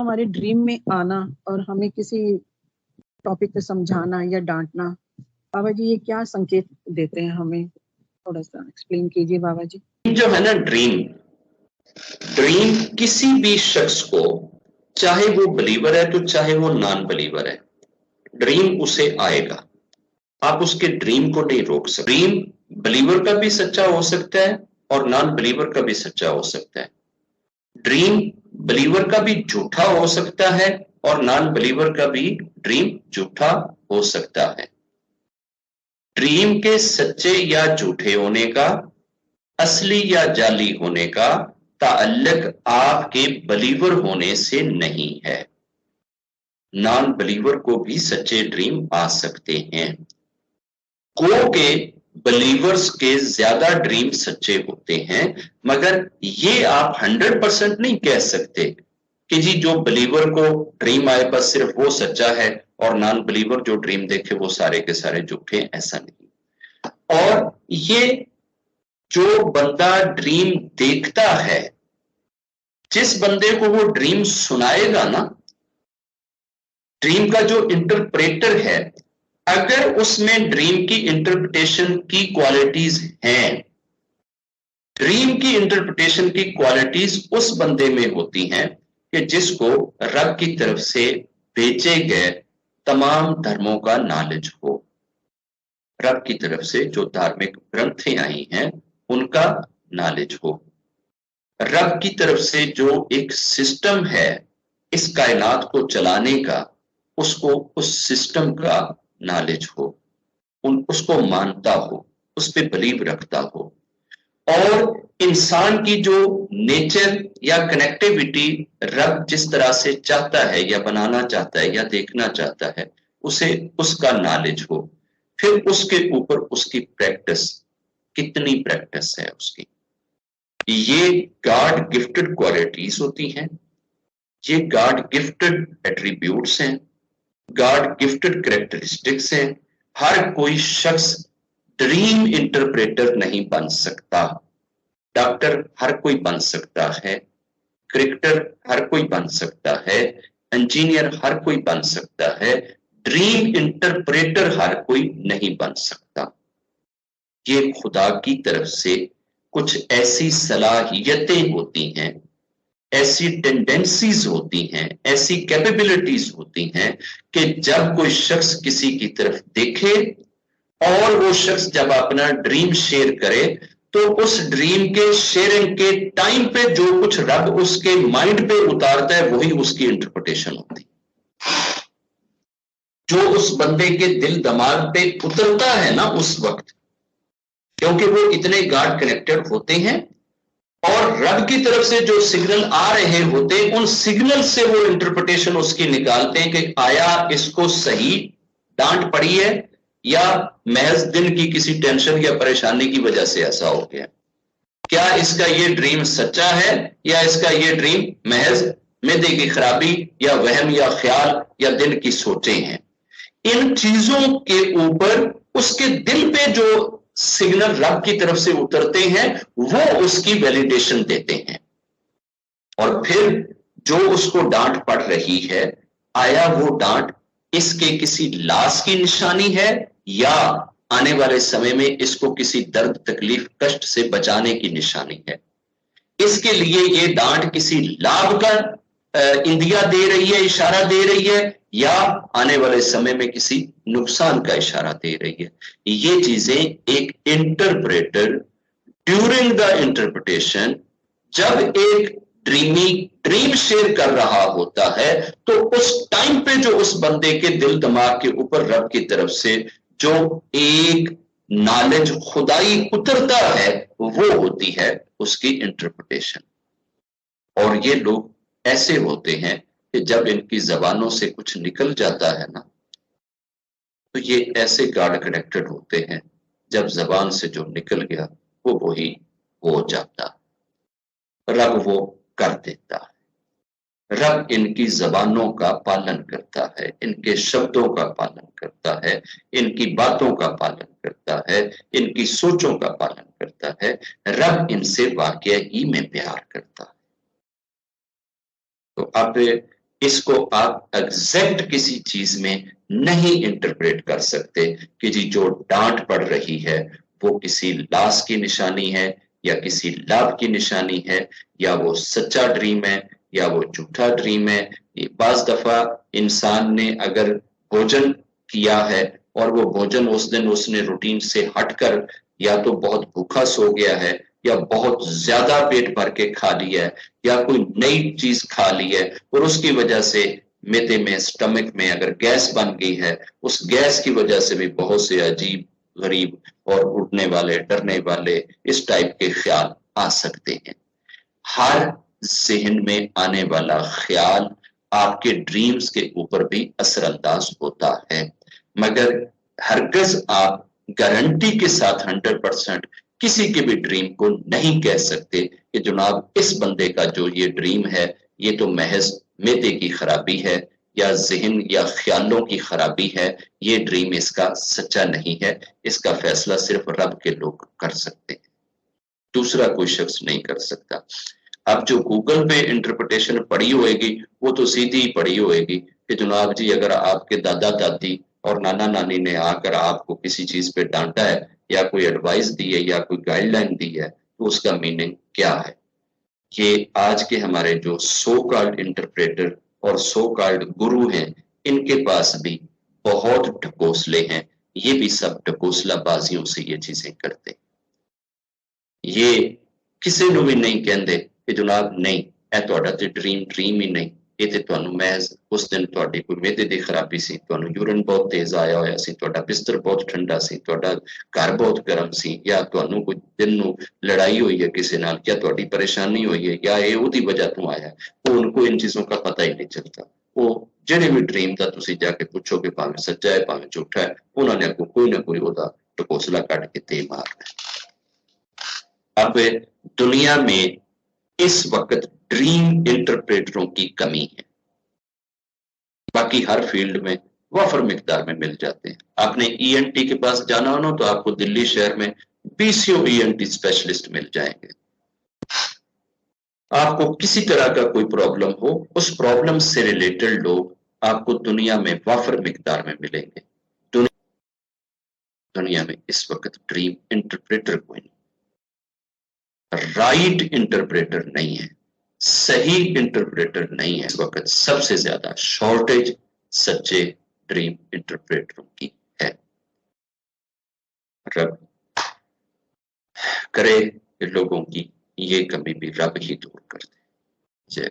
हमारे ड्रीम में आना और हमें किसी टॉपिक पे समझाना या डांटना, बाबा जी ये क्या संकेत देते हैं हमें? थोड़ा सा एक्सप्लेन कीजिए बाबा जी। जो है ना, ड्रीम किसी भी शख्स को, चाहे वो बिलीवर है तो चाहे वो नॉन बिलीवर है, ड्रीम उसे आएगा। आप उसके ड्रीम को नहीं रोक सकते। ड्रीम बिलीवर का भी सच्चा हो सकता है और नॉन बिलीवर का भी सच्चा हो सकता है। ड्रीम बिलीवर का भी झूठा हो सकता है और नॉन बिलीवर का भी ड्रीम झूठा हो सकता है। ड्रीम के सच्चे या झूठे होने का, असली या जाली होने का ताल्लुक आपके बिलीवर होने से नहीं है। नॉन बिलीवर को भी सच्चे ड्रीम आ सकते हैं। गो के बिलीवर्स के ज्यादा ड्रीम सच्चे होते हैं, मगर ये आप 100% नहीं कह सकते कि जी जो बिलीवर को ड्रीम आए बस सिर्फ वो सच्चा है और नॉन बिलीवर जो ड्रीम देखे वो सारे के सारे झूठे। ऐसा नहीं। और ये जो बंदा ड्रीम देखता है, जिस बंदे को वो ड्रीम सुनाएगा ना, ड्रीम का जो इंटरप्रेटर है, अगर उसमें ड्रीम की इंटरप्रिटेशन की क्वालिटीज हैं, ड्रीम की इंटरप्रिटेशन की क्वालिटीज उस बंदे में होती हैं कि जिसको रब की तरफ से भेजे गए तमाम धर्मों का नॉलेज हो, रब की तरफ से जो धार्मिक ग्रंथें आई हैं उनका नॉलेज हो, रब की तरफ से जो एक सिस्टम है इस कायनात को चलाने का, उसको उस सिस्टम का नॉलेज हो, उसको मानता हो, उस पर बिलीव रखता हो। और इंसान की जो नेचर या कनेक्टिविटी रब जिस तरह से चाहता है या बनाना चाहता है या देखना चाहता है, उसे उसका नॉलेज हो। फिर उसके ऊपर उसकी प्रैक्टिस, कितनी प्रैक्टिस है उसकी। ये गॉड गिफ्टेड क्वालिटीज होती हैं, ये गॉड गिफ्टेड एट्रीब्यूट्स हैं, गॉड गिफ्टेड कैरेक्टरिस्टिक्स हैं। हर कोई शख्स ड्रीम इंटरप्रेटर नहीं बन सकता। डॉक्टर हर कोई बन सकता है, क्रिकेटर हर कोई बन सकता है, इंजीनियर हर कोई बन सकता है, ड्रीम इंटरप्रेटर हर कोई नहीं बन सकता। ये खुदा की तरफ से कुछ ऐसी सलाहियतें होती हैं, ऐसी टेंडेंसीज होती हैं, ऐसी कैपेबिलिटीज होती हैं कि जब कोई शख्स किसी की तरफ देखे और वो शख्स जब अपना ड्रीम शेयर करे, तो उस ड्रीम के शेयरिंग के टाइम पे जो कुछ रब उसके माइंड पे उतारता है वही उसकी इंटरप्रिटेशन होती है। जो उस बंदे के दिल दिमाग पे उतरता है ना उस वक्त, क्योंकि वो इतने गॉड कनेक्टेड होते हैं और रब की तरफ से जो सिग्नल आ रहे होते हैं, उन सिग्नल से वो इंटरप्रिटेशन उसकी निकालते हैं कि आया इसको सही डांट पड़ी है या महज दिन की किसी टेंशन या परेशानी की वजह से ऐसा हो गया। क्या इसका ये ड्रीम सच्चा है या इसका ये ड्रीम महज मैदे की खराबी या वहम या ख्याल या दिन की सोचें हैं। इन चीजों के ऊपर उसके दिल पे जो सिग्नल रब की तरफ से उतरते हैं वो उसकी वैलिडेशन देते हैं। और फिर जो उसको डांट पड़ रही है, आया वो डांट इसके किसी लाश की निशानी है या आने वाले समय में इसको किसी दर्द तकलीफ कष्ट से बचाने की निशानी है। इसके लिए ये डांट किसी लाभ का इंदिया दे रही है, इशारा दे रही है, या आने वाले समय में किसी नुकसान का इशारा दे रही है। ये चीजें एक इंटरप्रेटर ड्यूरिंग द इंटरप्रिटेशन, जब एक ड्रीम शेयर कर रहा होता है, तो उस टाइम पे जो उस बंदे के दिल दिमाग के ऊपर रब की तरफ से जो एक नॉलेज खुदाई उतरता है वो होती है उसकी इंटरप्रिटेशन। और ये लोग ऐसे होते हैं कि जब इनकी जबानों से कुछ निकल जाता है ना, तो ये ऐसे गॉड कनेक्टेड होते हैं, जब जबान से जो निकल गया वो वही हो जाता, रब वो कर देता है। रब इनकी जबानों का पालन करता है, इनके शब्दों का पालन करता है, इनकी बातों का पालन करता है, इनकी सोचों का पालन करता है। रब इनसे वाकई ही में प्यार करता है। तो अब इसको आप एग्जैक्ट किसी चीज में नहीं इंटरप्रेट कर सकते कि जी जो डांट पड़ रही है वो किसी लॉस की निशानी है या किसी लाभ की निशानी है या वो सच्चा ड्रीम है या वो झूठा ड्रीम है। बाज दफा इंसान ने अगर भोजन किया है और वो भोजन उस दिन उसने रूटीन से हटकर या तो बहुत भूखा सो गया है या बहुत ज्यादा पेट भर के खा लिया है या कोई नई चीज खा ली है और उसकी वजह से मैदे में स्टमक में अगर गैस बन गई है, उस गैस की वजह से भी बहुत से अजीब गरीब और उठने वाले डरने वाले इस टाइप के ख्याल आ सकते हैं। हर जहन में आने वाला ख्याल आपके ड्रीम्स के ऊपर भी असरअंदाज होता है, मगर हरगज आप गारंटी के साथ 100% किसी के भी ड्रीम को नहीं कह सकते कि जनाब इस बंदे का जो ये ड्रीम है ये तो महज मैदे की खराबी है या जहन या ख्यालों की खराबी है, ये ड्रीम इसका सच्चा नहीं है। इसका फैसला सिर्फ रब के लोग कर सकते हैं, दूसरा कोई शख्स नहीं कर सकता। अब जो गूगल पे इंटरप्रिटेशन पड़ी होएगी वो तो सीधी ही पड़ी होएगी कि जनाब जी अगर आपके दादा दादी और नाना नानी ने आकर आपको किसी चीज पे डांटा है या कोई एडवाइस दी है या कोई गाइडलाइन दी है तो उसका मीनिंग क्या है। ये आज के हमारे जो सो कॉल्ड इंटरप्रेटर और सो कॉल्ड गुरु हैं इनके पास भी बहुत ढकोसले हैं, ये भी सब ढकोसला बाजियों से ये चीजें करते। ये किसी ਨੂੰ भी नहीं कहते कि जनाब नहीं ਇਹ ਤੁਹਾਡਾ ਤੇ ड्रीम ही नहीं, ਇਹ ਤੇ ਤੁਹਾਨੂੰ महज उस दिन ਤੁਹਾਡੀ ਕੋਈ ਮਿਹਦੇ ਦੀ ਖਰਾਬੀ ਸੀ, ਤੁਹਾਨੂੰ ਯੂਰਿਨ ਬਹੁਤ ਤੇਜ਼ ਆਇਆ ਹੋਇਆ ਸੀ, ਤੁਹਾਡਾ ਬਿਸਤਰ ਬਹੁਤ ਠੰਡਾ ਸੀ, ਤੁਹਾਡਾ ਘਰ ਬਹੁਤ ਗਰਮ ਸੀ ਜਾਂ ਤੁਹਾਨੂੰ ਕੋਈ ਦਿਨ ਨੂੰ ਲੜਾਈ ਹੋਈ ਹੈ ਕਿਸੇ ਨਾਲ ਜਾਂ ਤੁਹਾਡੀ ਪਰੇਸ਼ਾਨੀ ਹੋਈ ਹੈ ਜਾਂ ਇਹ ਉਹਦੀ ਵਜ੍ਹਾ ਤੋਂ ਆਇਆ, वो उनको इन चीजों का पता ही नहीं चलता। वो ਜਿਹੜੇ ਵੀ ड्रीम ਦਾ ਤੁਸੀਂ ਜਾ ਕੇ ਪੁੱਛੋਗੇ ਭਾਵੇਂ ਸੱਚਾ ਹੈ ਭਾਵੇਂ ਝੂਠਾ ਹੈ, ਉਹਨਾਂ ਨੇ ਅੱਗੋਂ ਕੋਈ ਨਾ ਕੋਈ ਉਹਦਾ ਢਕੋਸਲਾ ਕੱਢ ਕੇ ਤੇ ਮਾਰਨਾ है। अब दुनिया में इस वक्त ड्रीम इंटरप्रेटरों की कमी है, बाकी हर फील्ड में वाफर मिकदार में मिल जाते हैं। आपने ईएनटी के पास जाना हो ना तो आपको दिल्ली शहर में 20 ईएनटी स्पेशलिस्ट मिल जाएंगे। आपको किसी तरह का कोई प्रॉब्लम हो उस प्रॉब्लम से रिलेटेड लोग आपको दुनिया में वाफर मिकदार में मिलेंगे। दुनिया में इस वक्त ड्रीम इंटरप्रेटर कोई नहीं, राइट इंटरप्रेटर नहीं है, सही इंटरप्रेटर नहीं है। इस वक्त सबसे ज्यादा शॉर्टेज सच्चे ड्रीम इंटरप्रेटरों की है। रब करे लोगों की ये कमी भी रब ही दूर कर दे। जय